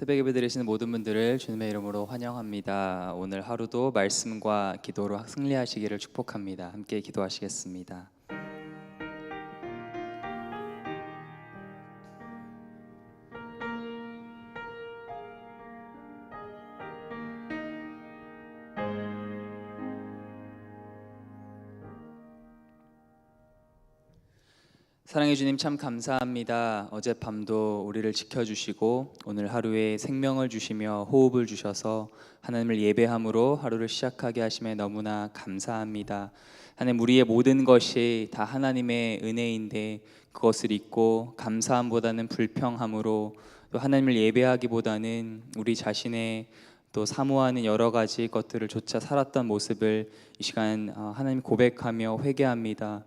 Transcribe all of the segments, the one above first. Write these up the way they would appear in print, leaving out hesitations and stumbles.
새벽 예배 드리시는 모든 분들을 주님의 이름으로 환영합니다. 오늘 하루도 말씀과 기도로 승리하시기를 축복합니다. 함께 기도하시겠습니다. 사랑해 주님 참 감사합니다. 어젯밤도 우리를 지켜주시고 오늘 하루에 생명을 주시며 호흡을 주셔서 하나님을 예배함으로 하루를 시작하게 하심에 너무나 감사합니다. 하나님, 우리의 모든 것이 다 하나님의 은혜인데 그것을 잊고 감사함보다는 불평함으로, 또 하나님을 예배하기보다는 우리 자신의 또 사모하는 여러 가지 것들을 조차 살았던 모습을 이 시간 하나님 고백하며 회개합니다.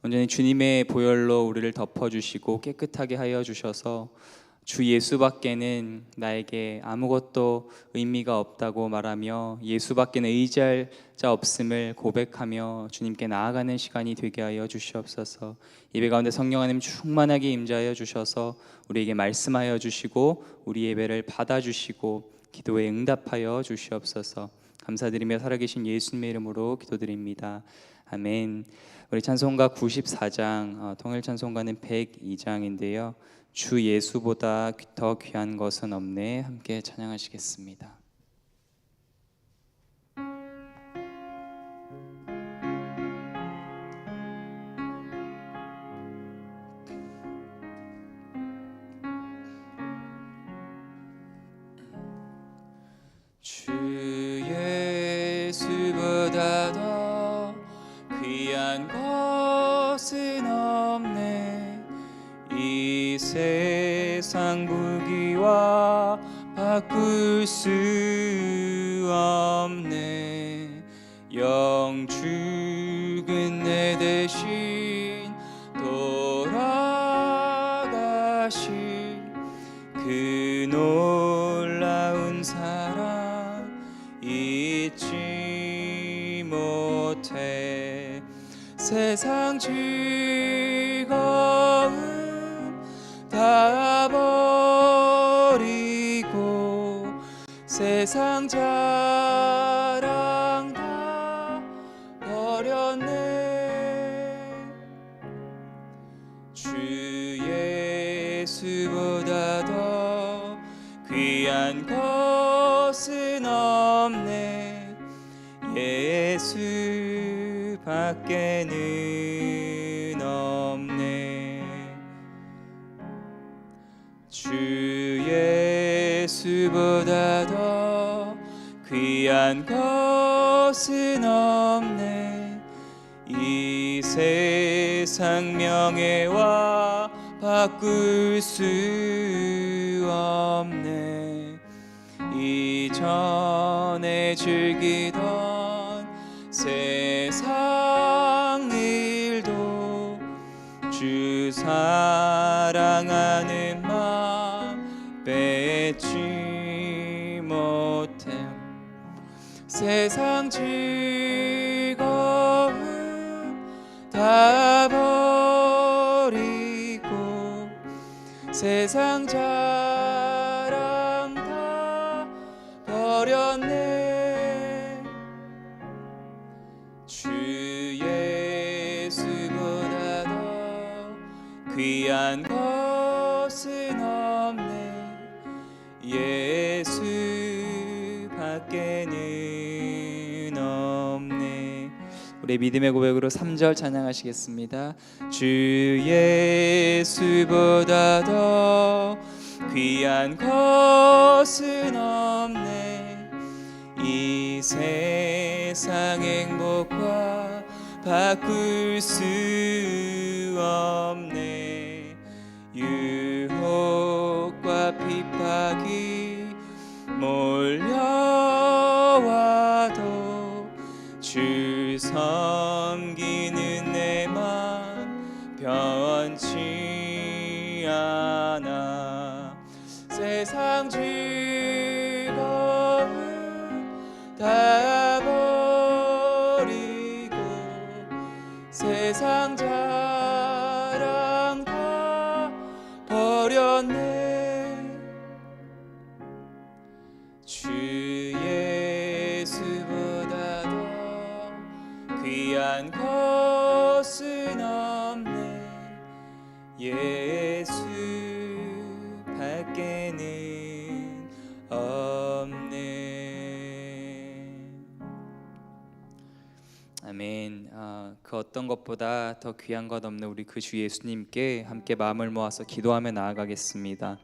온전히 주님의 보혈로 우리를 덮어주시고 깨끗하게 하여 주셔서 주 예수밖에는 나에게 아무것도 의미가 없다고 말하며 예수밖에는 의지할 자 없음을 고백하며 주님께 나아가는 시간이 되게 하여 주시옵소서. 예배 가운데 성령 하나님 충만하게 임재하여 주셔서 우리에게 말씀하여 주시고 우리 예배를 받아주시고 기도에 응답하여 주시옵소서. 감사드리며 살아계신 예수님의 이름으로 기도드립니다. 아멘. 우리 찬송가 94장, 통일 찬송가는 102장인데요. 주 예수보다 더 귀한 것은 없네. 함께 찬양하시겠습니다. 주 예수보다 더 귀한 것은 없네. 이 세상 부귀와 바꿀 수 없네. 영 죽은 내 대신 돌아가신 그 놀라운 사랑 잊지 못해. 세상 즐거움 다 버리고 세상 자랑 다 버렸네. 주 예수보다 더 귀한 것은 없네. 예수 밖에는 없네. 주 예수보다 더 귀한 것은 없네. 이 세상 명예와 바꿀 수 없네. 이전에 즐기던 세상 일도 주 사랑하는 마음 뺏지 못해. 세상 즐거움 다 버리고 세상 자랑 다 버렸네. 주 예수보다 더 귀한 것은 없네. 예수 밖에는 없네. 우리 믿음의 고백으로 3절 찬양하시겠습니다. 주 예수보다 더 귀한 것은 없네. 이 세상 행복과 바꿀 수 없네. 유혹과 핍박이 몰려와도 주 섬기는 내 맘 변치 않아. 세상 즐거움 다 버리고 세상 자랑 다 버렸네. 한 것은 없네 예수 밖에는 없네. 아멘. 그 어떤 것보다 더 귀한 것 없는 우리 그 주 예수님께 함께 마음을 모아서 기도하며 나아가겠습니다.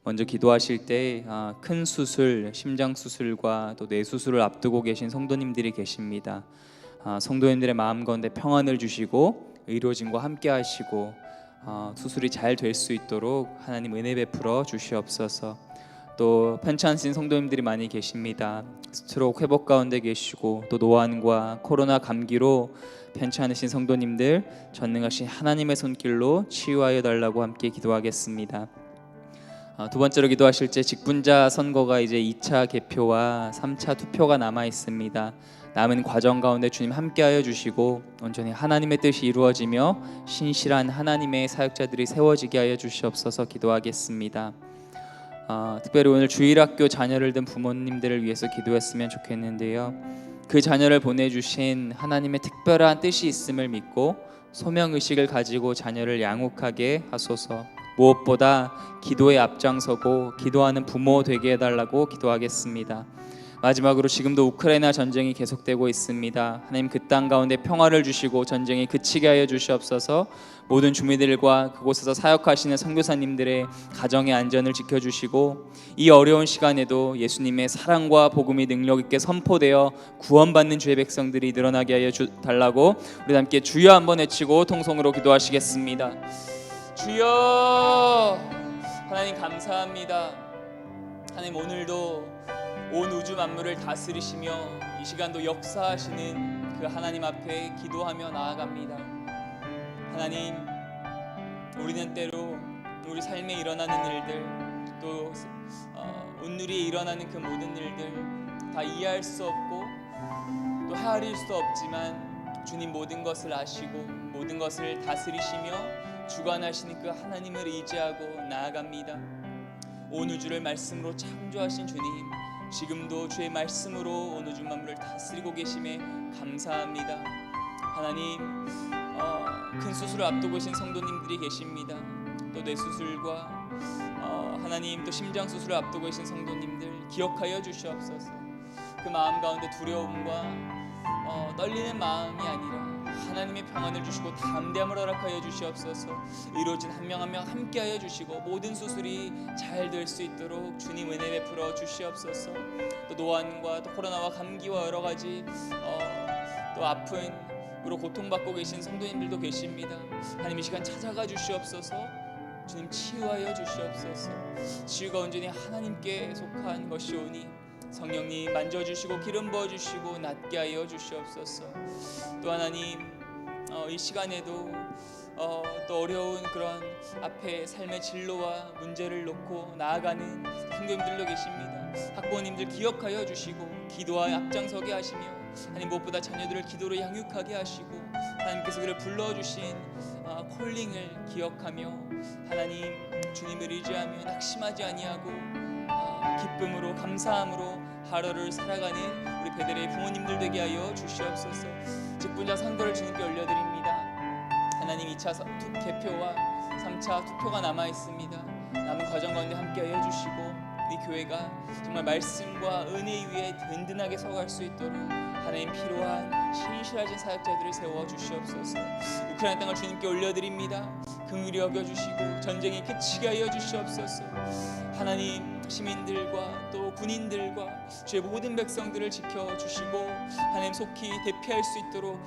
먼저 기도하실 때 큰 수술, 심장 수술과 또 뇌 수술을 앞두고 계신 성도님들이 계십니다. 성도님들의 마음 가운데 평안을 주시고 의료진과 함께 하시고 수술이 잘 될 수 있도록 하나님 은혜 베풀어 주시옵소서. 또 편찮으신 성도님들이 많이 계십니다. 스트로크 회복 가운데 계시고 또 노안과 코로나 감기로 편찮으신 성도님들 전능하신 하나님의 손길로 치유하여 달라고 함께 기도하겠습니다. 두 번째로 기도하실 때 직분자 선거가 이제 2차 개표와 3차 투표가 남아 있습니다. 남은 과정 가운데 주님 함께하여 주시고 온전히 하나님의 뜻이 이루어지며 신실한 하나님의 사역자들이 세워지게 하여 주시옵소서 기도하겠습니다. 특별히 오늘 주일학교 자녀를 둔 부모님들을 위해서 기도했으면 좋겠는데요. 그 자녀를 보내주신 하나님의 특별한 뜻이 있음을 믿고 소명의식을 가지고 자녀를 양육하게 하소서. 무엇보다 기도에 앞장서고 기도하는 부모 되게 해달라고 기도하겠습니다. 마지막으로 지금도 우크라이나 전쟁이 계속되고 있습니다. 하나님 그 땅 가운데 평화를 주시고 전쟁이 그치게 하여 주시옵소서. 모든 주민들과 그곳에서 사역하시는 선교사님들의 가정의 안전을 지켜주시고 이 어려운 시간에도 예수님의 사랑과 복음이 능력 있게 선포되어 구원받는 주의 백성들이 늘어나게 하여 달라고 우리 함께 주여 한번 외치고 통성으로 기도하시겠습니다. 주여. 하나님 감사합니다. 하나님 오늘도 온 우주 만물을 다스리시며 이 시간도 역사하시는 그 하나님 앞에 기도하며 나아갑니다. 하나님, 우리는 때로 우리 삶에 일어나는 일들 또 온누리에 일어나는 그 모든 일들 다 이해할 수 없고 또 헤아릴 수 없지만 주님 모든 것을 아시고 모든 것을 다스리시며 주관하시는 그 하나님을 의지하고 나아갑니다. 온 우주를 말씀으로 창조하신 주님, 지금도 주의 말씀으로 온 우주 만물을 다스리고 계심에 감사합니다. 하나님, 큰 수술을 앞두고 계신 성도님들이 계십니다. 또 뇌수술과 하나님 또 심장 수술을 앞두고 계신 성도님들 기억하여 주시옵소서. 그 마음 가운데 두려움과 떨리는 마음이 아니라 하나님의 평안을 주시고 담대함을 허락하여 주시옵소서. 의료진 한 명 한 명 함께하여 주시고 모든 수술이 잘 될 수 있도록 주님 은혜 베풀어 주시옵소서. 또 노안과 또 코로나와 감기와 여러 가지 또 아픔으로 고통받고 계신 성도님들도 계십니다. 하나님 이 시간 찾아가 주시옵소서. 주님 치유하여 주시옵소서. 치유가 온전히 하나님께 속한 것이오니 성령님 만져주시고 기름 부어주시고 낫게 하여 주시옵소서. 또 하나님 이 시간에도 또 어려운 그런 앞에 삶의 진로와 문제를 놓고 나아가는 성도님들도 계십니다. 학부모님들 기억하여 주시고 기도와 앞장서게 하시며 하나님 무엇보다 자녀들을 기도로 양육하게 하시고 하나님께서 그를 불러주신 콜링을 기억하며 하나님 주님을 의지하며 낙심하지 아니하고 기쁨으로 감사함으로 하루를 살아가는 우리 베델의 부모님들 되게 하여 주시옵소서. 직분자 선거를 주님께 올려드립니다. 하나님 2차 개표와 3차 투표가 남아 있습니다. 남은 과정 가운데 함께하여 주시고 우리 교회가 정말 말씀과 은혜 위에 든든하게 서갈 수 있도록 하나님 필요한 신실하신 사역자들을 세워 주시옵소서. 우크라이나 땅을 주님께 올려드립니다. 긍휼히 여겨주시고 전쟁이 그치게 하여 주시옵소서. 하나님 시민들과 또 군인들과 주의 모든 백성들을 지켜주시고 하나님 속히 대피할 수 있도록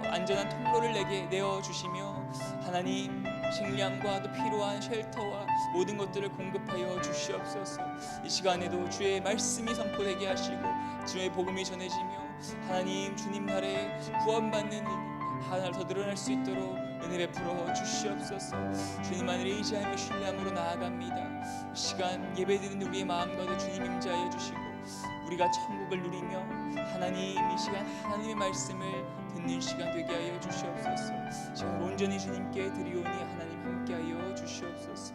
안전한 통로를 내게 내어주시며 하나님 식량과 또 필요한 쉘터와 모든 것들을 공급하여 주시옵소서. 이 시간에도 주의 말씀이 선포되게 하시고 주의 복음이 전해지며 하나님 주님 나라에 구원받는 하나를 더 늘어날 수 있도록 은혜 베풀어 주시옵소서. 주님만을 의지하며 신뢰함으로 나아갑니다. 이 시간 예배드리는 우리의 마음과도 주님 임재하여 주시고 우리가 천국을 누리며 하나님 이 시간 하나님의 말씀을 듣는 시간 되게 하여 주시옵소서. 지금 온전히 주님께 드리오니 하나님 함께하여 주시옵소서.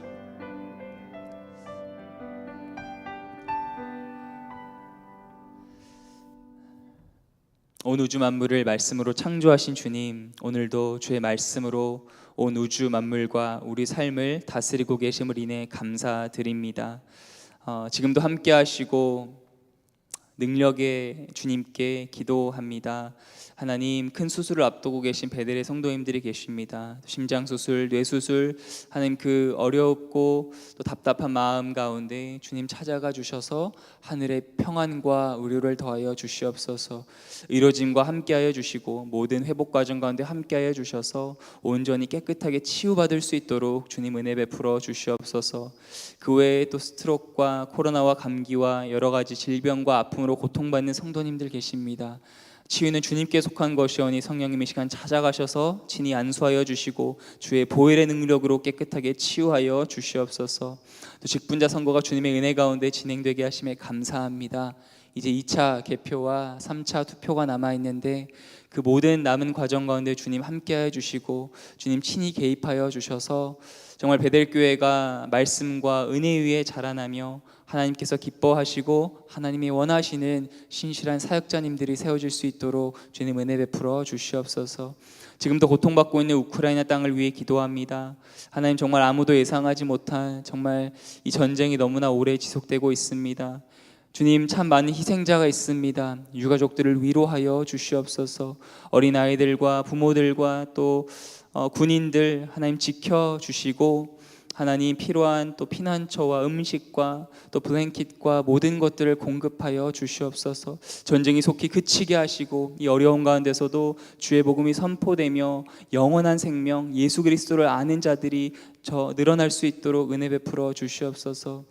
온 우주 만물을 말씀으로 창조하신 주님, 오늘도 주의 말씀으로 온 우주 만물과 우리 삶을 다스리고 계심을 인해 감사드립니다. 지금도 함께 하시고 능력의 주님께 기도합니다. 하나님, 큰 수술을 앞두고 계신 베델의 성도님들이 계십니다. 심장수술, 뇌수술, 하나님 그 어렵고 또 답답한 마음 가운데 주님 찾아가 주셔서 하늘의 평안과 의료를 더하여 주시옵소서. 의료진과 함께하여 주시고 모든 회복 과정 가운데 함께하여 주셔서 온전히 깨끗하게 치유받을 수 있도록 주님 은혜 베풀어 주시옵소서. 그 외에 또 스트로크와 코로나와 감기와 여러 가지 질병과 아픔으로 고통받는 성도님들 계십니다. 치유는 주님께 속한 것이오니 성령님 이 시간 찾아가셔서 친히 안수하여 주시고 주의 보혈의 능력으로 깨끗하게 치유하여 주시옵소서. 또 직분자 선거가 주님의 은혜 가운데 진행되게 하심에 감사합니다. 이제 2차 개표와 3차 투표가 남아있는데 그 모든 남은 과정 가운데 주님 함께하여 주시고 주님 친히 개입하여 주셔서 정말 베델교회가 말씀과 은혜 위에 자라나며 하나님께서 기뻐하시고 하나님이 원하시는 신실한 사역자님들이 세워질 수 있도록 주님 은혜 베풀어 주시옵소서. 지금도 고통받고 있는 우크라이나 땅을 위해 기도합니다. 하나님, 정말 아무도 예상하지 못한 정말 이 전쟁이 너무나 오래 지속되고 있습니다. 주님, 참 많은 희생자가 있습니다. 유가족들을 위로하여 주시옵소서. 어린아이들과 부모들과 또 군인들 하나님 지켜주시고 하나님 필요한 또 피난처와 음식과 또 블랭킷과 모든 것들을 공급하여 주시옵소서. 전쟁이 속히 그치게 하시고 이 어려운 가운데서도 주의 복음이 선포되며 영원한 생명 예수 그리스도를 아는 자들이 늘어날 수 있도록 은혜 베풀어 주시옵소서.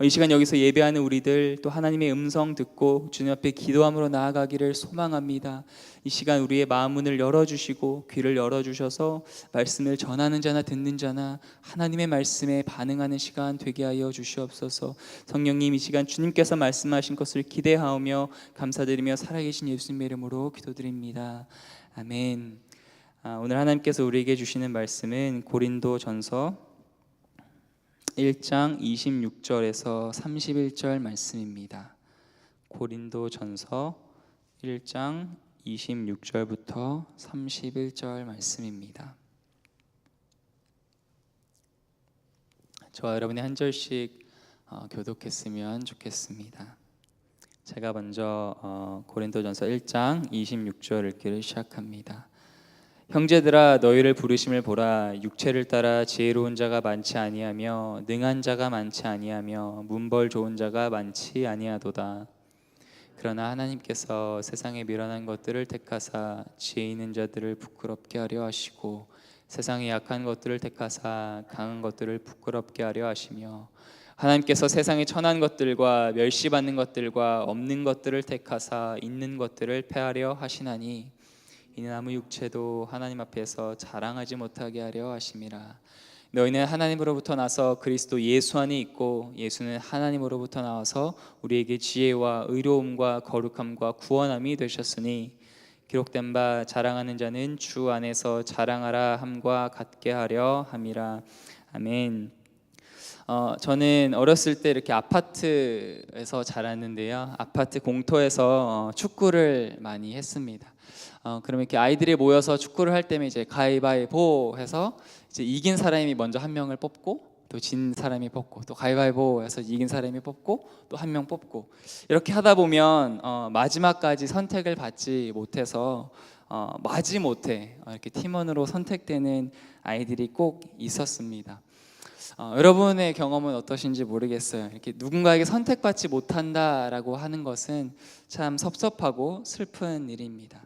이 시간 여기서 예배하는 우리들 또 하나님의 음성 듣고 주님 앞에 기도함으로 나아가기를 소망합니다. 이 시간 우리의 마음 문을 열어주시고 귀를 열어주셔서 말씀을 전하는 자나 듣는 자나 하나님의 말씀에 반응하는 시간 되게 하여 주시옵소서. 성령님, 이 시간 주님께서 말씀하신 것을 기대하며 감사드리며 살아계신 예수님의 이름으로 기도드립니다. 아멘. 오늘 하나님께서 우리에게 주시는 말씀은 고린도전서 1장 26절에서 31절 말씀입니다. 고린도전서 1장 26절부터 31절 말씀입니다. 저와 여러분이 한 절씩 교독했으면 좋겠습니다. 제가 먼저 고린도전서 1장 26절 읽기를 시작합니다. 형제들아, 너희를 부르심을 보라. 육체를 따라 지혜로운 자가 많지 아니하며 능한 자가 많지 아니하며 문벌 좋은 자가 많지 아니하도다. 그러나 하나님께서 세상에 미련한 것들을 택하사 지혜 있는 자들을 부끄럽게 하려 하시고 세상에 약한 것들을 택하사 강한 것들을 부끄럽게 하려 하시며 하나님께서 세상에 천한 것들과 멸시받는 것들과 없는 것들을 택하사 있는 것들을 패하려 하시나니 이는 아무 육체도 하나님 앞에서 자랑하지 못하게 하려 하심이라. 너희는 하나님으로부터 나서 그리스도 예수 안에 있고 예수는 하나님으로부터 나와서 우리에게 지혜와 의로움과 거룩함과 구원함이 되셨으니 기록된 바 자랑하는 자는 주 안에서 자랑하라 함과 같게 하려 함이라. 아멘. 저는 어렸을 때 이렇게 아파트에서 자랐는데요. 아파트 공터에서 축구를 많이 했습니다. 그러면 이렇게 아이들이 모여서 축구를 할 때면 이제 가위바위보 해서 이제 이긴 사람이 먼저 한 명을 뽑고 또 진 사람이 뽑고 또 가위바위보 해서 이긴 사람이 뽑고 또 한 명 뽑고 이렇게 하다 보면 마지막까지 선택을 받지 못해서 마지못해 이렇게 팀원으로 선택되는 아이들이 꼭 있었습니다. 여러분의 경험은 어떠신지 모르겠어요. 이렇게 누군가에게 선택받지 못한다라고 하는 것은 참 섭섭하고 슬픈 일입니다.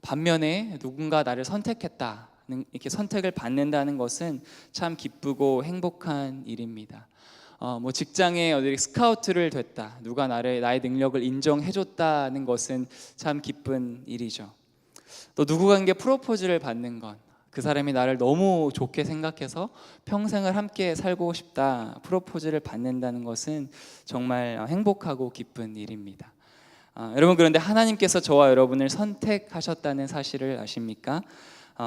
반면에 누군가 나를 선택했다, 이렇게 선택을 받는다는 것은 참 기쁘고 행복한 일입니다. 뭐 직장에 어디 스카우트를 됐다, 누가 나의 능력을 인정해줬다는 것은 참 기쁜 일이죠. 또 누구에게 프로포즈를 받는 것, 그 사람이 나를 너무 좋게 생각해서 평생을 함께 살고 싶다, 프로포즈를 받는다는 것은 정말 행복하고 기쁜 일입니다. 여러분, 그런데 하나님께서 저와 여러분을 선택하셨다는 사실을 아십니까?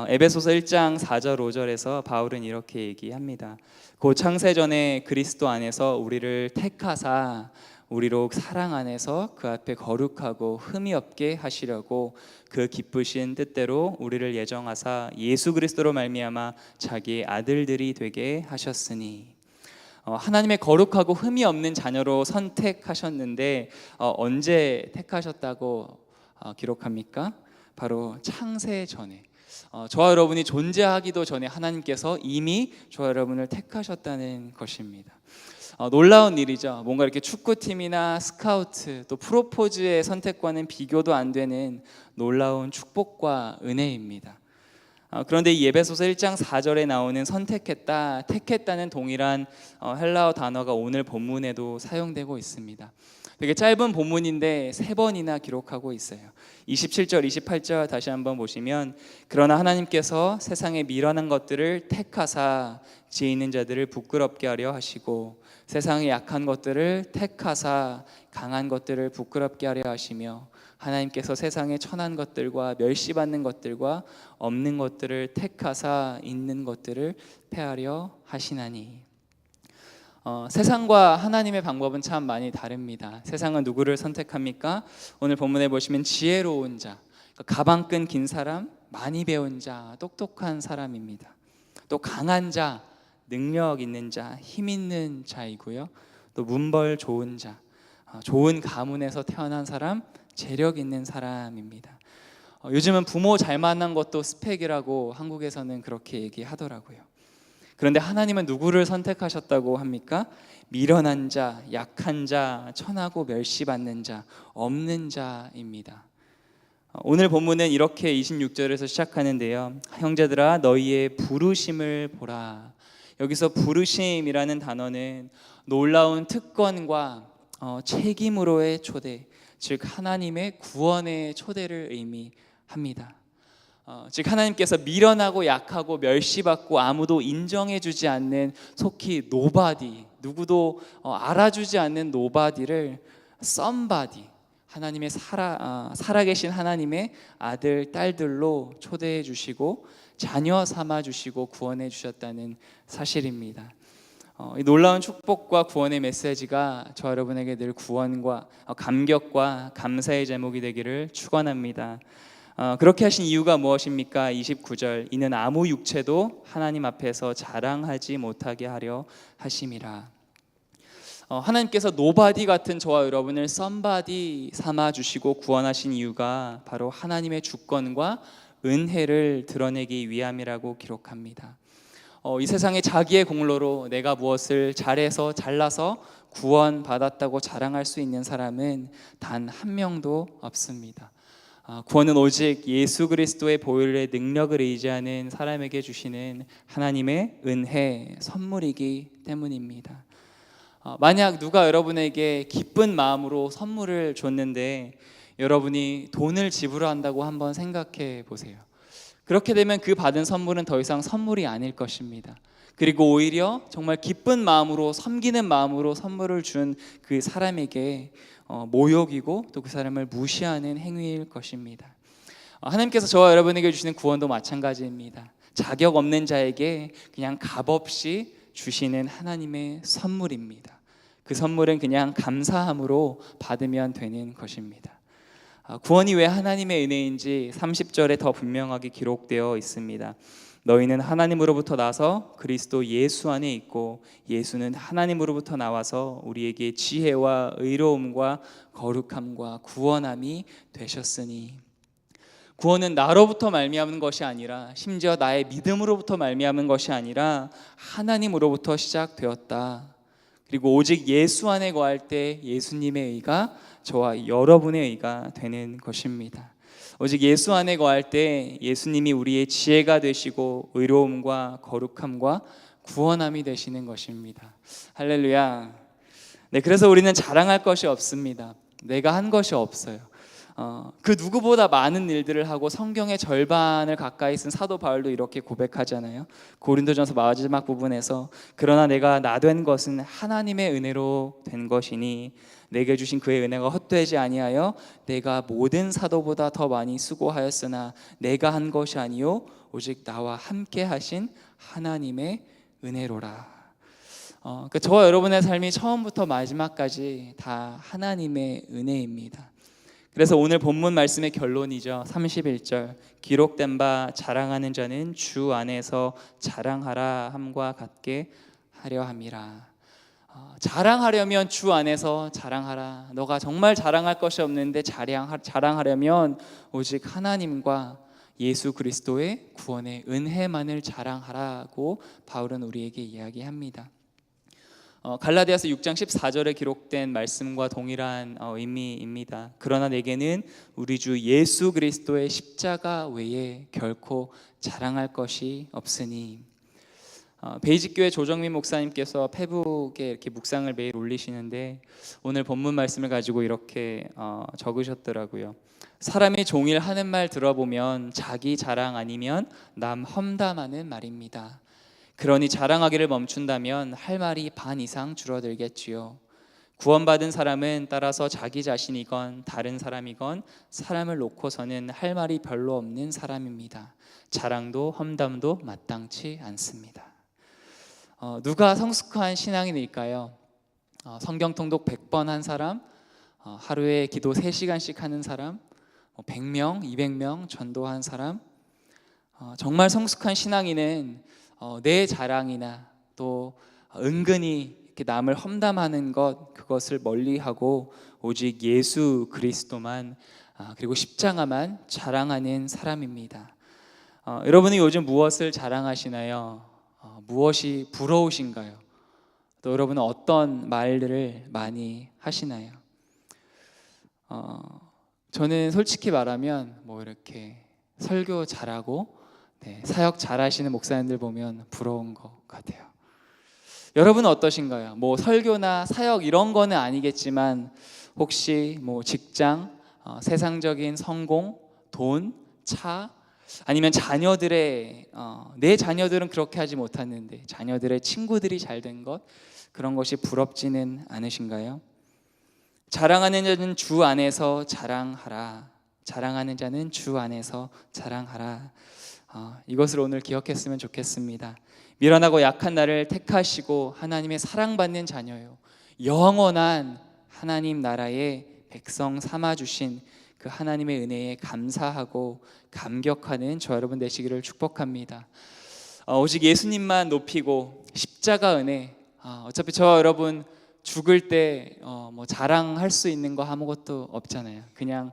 에베소서 1장 4절 5절에서 바울은 이렇게 얘기합니다. 곧 창세전에 그리스도 안에서 우리를 택하사 우리로 사랑 안에서 그 앞에 거룩하고 흠이 없게 하시려고 그 기쁘신 뜻대로 우리를 예정하사 예수 그리스도로 말미암아 자기의 아들들이 되게 하셨으니. 하나님의 거룩하고 흠이 없는 자녀로 선택하셨는데 언제 택하셨다고 기록합니까? 바로 창세 전에, 저와 여러분이 존재하기도 전에 하나님께서 이미 저와 여러분을 택하셨다는 것입니다. 놀라운 일이죠. 뭔가 이렇게 축구팀이나 스카우트 또 프로포즈의 선택과는 비교도 안 되는 놀라운 축복과 은혜입니다. 그런데 이 에베소서 1장 4절에 나오는 선택했다, 택했다는 동일한 헬라어 단어가 오늘 본문에도 사용되고 있습니다. 되게 짧은 본문인데 3번이나 기록하고 있어요. 27절, 28절 다시 한번 보시면, 그러나 하나님께서 세상에 미련한 것들을 택하사 지혜 있는 자들을 부끄럽게 하려 하시고 세상의 약한 것들을 택하사 강한 것들을 부끄럽게 하려 하시며 하나님께서 세상의 천한 것들과 멸시받는 것들과 없는 것들을 택하사 있는 것들을 패하려 하시나니. 세상과 하나님의 방법은 참 많이 다릅니다. 세상은 누구를 선택합니까? 오늘 본문에 보시면 지혜로운 자, 가방끈 긴 사람, 많이 배운 자, 똑똑한 사람입니다. 또 강한 자, 능력 있는 자, 힘 있는 자이고요. 또 문벌 좋은 자, 좋은 가문에서 태어난 사람, 재력 있는 사람입니다. 요즘은 부모 잘 만난 것도 스펙이라고 한국에서는 그렇게 얘기하더라고요. 그런데 하나님은 누구를 선택하셨다고 합니까? 미련한 자, 약한 자, 천하고 멸시받는 자, 없는 자입니다. 오늘 본문은 이렇게 26절에서 시작하는데요. 형제들아 너희의 부르심을 보라. 여기서 부르심이라는 단어는 놀라운 특권과 책임으로의 초대, 즉 하나님의 구원의 초대를 의미합니다. 즉 하나님께서 미련하고 약하고 멸시받고 아무도 인정해주지 않는, 속히 노바디, 누구도 알아주지 않는 노바디를 썸바디, 하나님의 살아계신 하나님의 아들, 딸들로 초대해 주시고 자녀 삼아 주시고 구원해 주셨다는 사실입니다. 이 놀라운 축복과 구원의 메시지가 저 여러분에게 늘 구원과 감격과 감사의 제목이 되기를 축원합니다. 그렇게 하신 이유가 무엇입니까? 29절, 이는 아무 육체도 하나님 앞에서 자랑하지 못하게 하려 하심이라. 하나님께서 노바디 같은 저와 여러분을 썸바디 삼아 주시고 구원하신 이유가 바로 하나님의 주권과 은혜를 드러내기 위함이라고 기록합니다. 이 세상에 자기의 공로로 내가 무엇을 잘해서 잘나서 구원받았다고 자랑할 수 있는 사람은 단 한 명도 없습니다. 구원은 오직 예수 그리스도의 보혈의 능력을 의지하는 사람에게 주시는 하나님의 은혜, 선물이기 때문입니다. 만약 누가 여러분에게 기쁜 마음으로 선물을 줬는데 여러분이 돈을 지불한다고 한번 생각해 보세요. 그렇게 되면 그 받은 선물은 더 이상 선물이 아닐 것입니다. 그리고 오히려 정말 기쁜 마음으로, 섬기는 마음으로 선물을 준 그 사람에게 모욕이고 또 그 사람을 무시하는 행위일 것입니다. 하나님께서 저와 여러분에게 주시는 구원도 마찬가지입니다. 자격 없는 자에게 그냥 값없이 주시는 하나님의 선물입니다. 그 선물은 그냥 감사함으로 받으면 되는 것입니다. 구원이 왜 하나님의 은혜인지 30절에 더 분명하게 기록되어 있습니다. 너희는 하나님으로부터 나서 그리스도 예수 안에 있고 예수는 하나님으로부터 나와서 우리에게 지혜와 의로움과 거룩함과 구원함이 되셨으니. 구원은 나로부터 말미암은 것이 아니라, 심지어 나의 믿음으로부터 말미암은 것이 아니라 하나님으로부터 시작되었다. 그리고 오직 예수 안에 거할 때 예수님의 의가 저와 여러분의 의가 되는 것입니다. 오직 예수 안에 거할 때 예수님이 우리의 지혜가 되시고 의로움과 거룩함과 구원함이 되시는 것입니다. 할렐루야. 네, 그래서 우리는 자랑할 것이 없습니다. 내가 한 것이 없어요. 그 누구보다 많은 일들을 하고 성경의 절반을 가까이 쓴 사도 바울도 이렇게 고백하잖아요. 고린도전서 마지막 부분에서 그러나 내가 나 된 것은 하나님의 은혜로 된 것이니 내게 주신 그의 은혜가 헛되지 아니하여 내가 모든 사도보다 더 많이 수고하였으나 내가 한 것이 아니요 오직 나와 함께 하신 하나님의 은혜로라. 그러니까 저와 여러분의 삶이 처음부터 마지막까지 다 하나님의 은혜입니다. 그래서 오늘 본문 말씀의 결론이죠. 31절 기록된 바 자랑하는 자는 주 안에서 자랑하라 함과 같게 하려 함이라. 자랑하려면 주 안에서 자랑하라. 너가 정말 자랑할 것이 없는데 자랑하려면 오직 하나님과 예수 그리스도의 구원의 은혜만을 자랑하라고 바울은 우리에게 이야기합니다. 갈라디아서 6장 14절에 기록된 말씀과 동일한 의미입니다. 그러나 내게는 우리 주 예수 그리스도의 십자가 외에 결코 자랑할 것이 없으니. 베이직교회 조정민 목사님께서 페북에 이렇게 묵상을 매일 올리시는데 오늘 본문 말씀을 가지고 이렇게 적으셨더라고요. 사람이 종일 하는 말 들어보면 자기 자랑 아니면 남 험담하는 말입니다. 그러니 자랑하기를 멈춘다면 할 말이 반 이상 줄어들겠지요. 구원받은 사람은 따라서 자기 자신이건 다른 사람이건 사람을 놓고서는 할 말이 별로 없는 사람입니다. 자랑도 험담도 마땅치 않습니다. 누가 성숙한 신앙인일까요? 성경 통독 100번 한 사람, 하루에 기도 3시간씩 하는 사람, 100명, 200명 전도한 사람. 정말 성숙한 신앙인은 내 자랑이나 또 은근히 이렇게 남을 험담하는 그것을 멀리하고 오직 예수 그리스도만 그리고 십자가만 자랑하는 사람입니다. 여러분이 요즘 무엇을 자랑하시나요? 무엇이 부러우신가요? 또 여러분은 어떤 말들을 많이 하시나요? 저는 솔직히 말하면 뭐 이렇게 설교 잘하고 사역 잘하시는 목사님들 보면 부러운 것 같아요. 여러분은 어떠신가요? 뭐 설교나 사역 이런 거는 아니겠지만 혹시 뭐 직장, 세상적인 성공, 돈, 차, 아니면 자녀들의 내 자녀들은 그렇게 하지 못하는데 자녀들의 친구들이 잘 된 것, 그런 것이 부럽지는 않으신가요? 자랑하는 자는 주 안에서 자랑하라. 자랑하는 자는 주 안에서 자랑하라. 이것을 오늘 기억했으면 좋겠습니다. 미련하고 약한 나를 택하시고 하나님의 사랑받는 자녀요, 영원한 하나님 나라의 백성 삼아주신 그 하나님의 은혜에 감사하고 감격하는 저 여러분 되시기를 축복합니다. 오직 예수님만 높이고 십자가 은혜, 어차피 저 여러분 죽을 때 뭐 자랑할 수 있는 거 아무것도 없잖아요. 그냥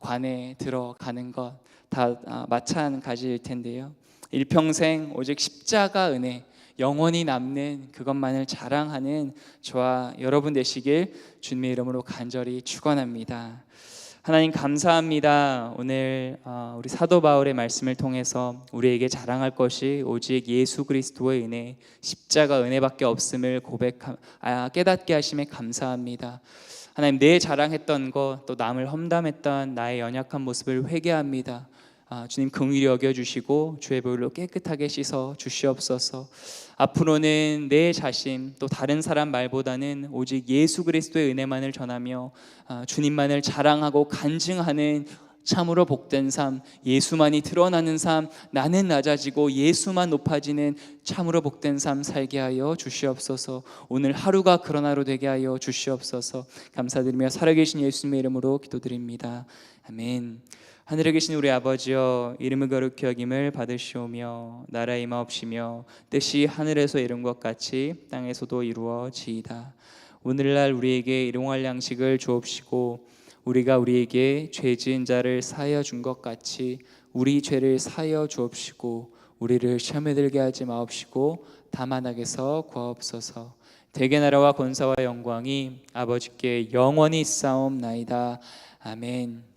관에 들어가는 것 다 마찬가지일 텐데요. 일평생 오직 십자가 은혜, 영원히 남는 그것만을 자랑하는 저와 여러분 되시길 주님의 이름으로 간절히 축원합니다. 하나님 감사합니다. 오늘 우리 사도 바울의 말씀을 통해서 우리에게 자랑할 것이 오직 예수 그리스도의 은혜, 십자가 은혜밖에 없음을 깨닫게 하심에 감사합니다. 하나님, 내 자랑했던 것, 또 남을 험담했던 나의 연약한 모습을 회개합니다. 주님 긍휼히 여겨주시고 주의 보혈로 깨끗하게 씻어 주시옵소서. 앞으로는 내 자신 또 다른 사람 말보다는 오직 예수 그리스도의 은혜만을 전하며 주님만을 자랑하고 간증하는 참으로 복된 삶, 예수만이 드러나는 삶, 나는 낮아지고 예수만 높아지는 참으로 복된 삶 살게 하여 주시옵소서. 오늘 하루가 그런 하루 되게 하여 주시옵소서. 감사드리며 살아계신 예수님의 이름으로 기도드립니다. 아멘. 하늘에 계신 우리 아버지여, 이름을 거룩히 여김을 받으시오며 나라 임하옵시며 뜻이 하늘에서 이룬 것 같이 땅에서도 이루어지이다. 오늘날 우리에게 일용할 양식을 주옵시고 우리가 우리에게 죄 지은 자를 사하여 준 것 같이 우리 죄를 사하여 주옵시고 우리를 시험에 들게 하지 마옵시고 다만 악에서 구하옵소서. 대개 나라와 권사와 영광이 아버지께 영원히 있사옵나이다. 아멘.